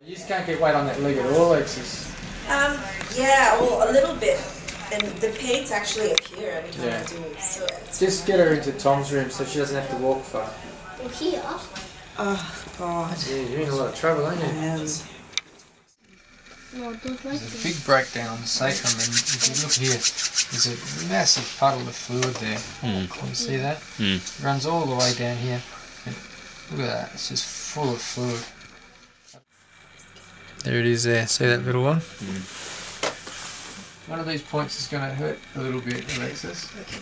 You just can't get weight on that leg at all, Alexis. Yeah, well, a little bit. And the pains actually appear every time I do it. So just get her into Tom's room so she doesn't have to walk far. Well, here? Oh, God. Yeah, you're in a lot of trouble, aren't you? There's a big breakdown on the sacrum, and if you look here, there's a massive puddle of fluid there. Can you see that? It runs all the way down here. And look at that, it's just full of fluid. There it is there, see that little one? One of these points is going to hurt a little bit, Alexis. Okay.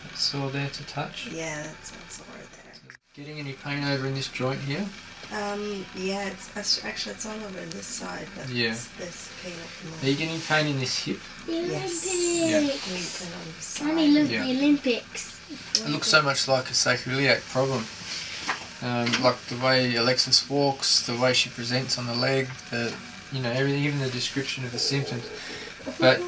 That's sore there to touch? Yeah, that's sore there. Getting any pain over in this joint here? Yeah, it's actually it's all over this side, but there's pain up in the... Are you getting pain in this hip? The Yes. Olympics. Yeah. Mommy, look, the Olympics. It looks so much like a sacroiliac problem. Like the way Alexis walks, the way she presents on the leg, everything, even the description of the symptoms. But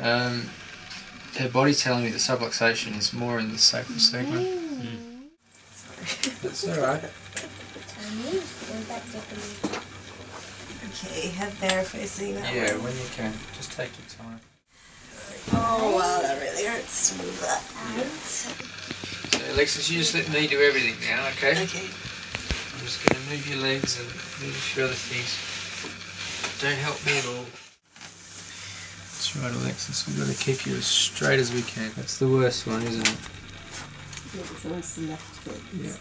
her body's telling me the subluxation is more in the sacral segment. That's alright. Okay, head there facing that way. Yeah, when you can. Just take your time. Oh wow, that really hurts to move that. So Alexis, you just let me do everything now, okay? Okay. I'm just going to move your legs and move a few other things. Don't help me at all. That's right, Alexis. We've got to keep you as straight as we can. That's the worst one, isn't it? It's almost the left foot. Yeah.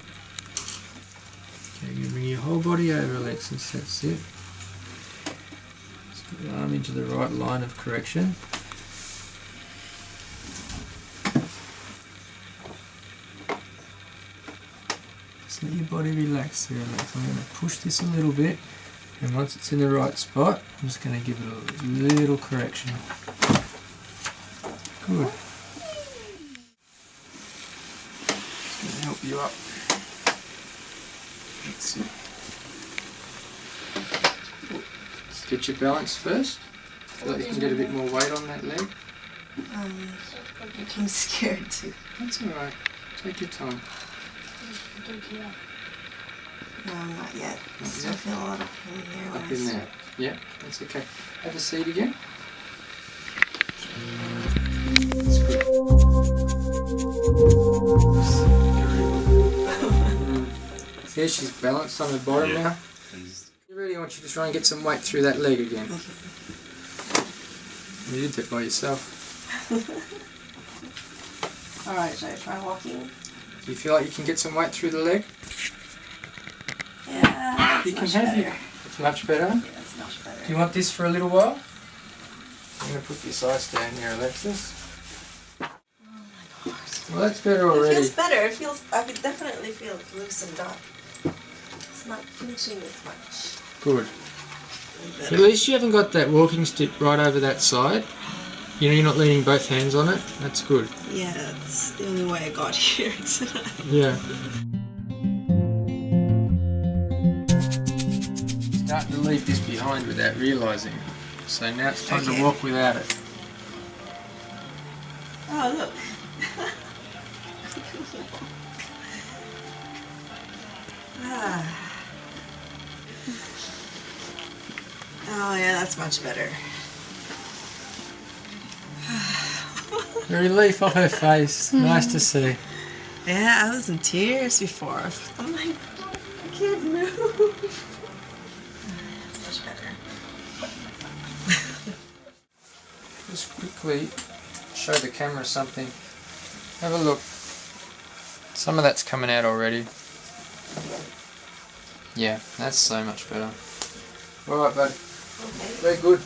Okay, you bring your whole body over, Alexis. That's it. Just get your arm into the right line of correction. Just let your body relax there, Alex. I'm going to push this a little bit, and once it's in the right spot, I'm just going to give it a little correction. Good. Just going to help you up. That's it. Let's get your balance first, so that you can get a bit more weight on that leg. I'm scared too. That's alright. Take your time. No, not yet. I still feel a lot of pain here. Up in there. Yeah, that's okay. Have a seat again. That's good. See, she's balanced on the bottom now. I really want you to try and get some weight through that leg again. You did that by yourself. Alright, should I try walking? Do you feel like you can get some weight through the leg? Yeah, that's much better. It's much better? Yeah, it's much better. Do you want this for a little while? I'm going to put this ice down here, Alexis. Oh my God. Well, that's better already. It feels better. I could definitely feel it loosened up. It's not pinching as much. Good. At least you haven't got that walking stick right over that side. You know, you're not leaning both hands on it. That's good. Yeah, that's the only way I got here tonight. Yeah. Starting to leave this behind without realising it. So now it's time to walk without it. Oh, look. Oh yeah, that's much better. The relief off her face. Nice to see. Yeah, I was in tears before. I'm like, I can't move. That's much better. Just quickly show the camera something. Have a look. Some of that's coming out already. Yeah, that's so much better. Alright, bud. Okay. Very good.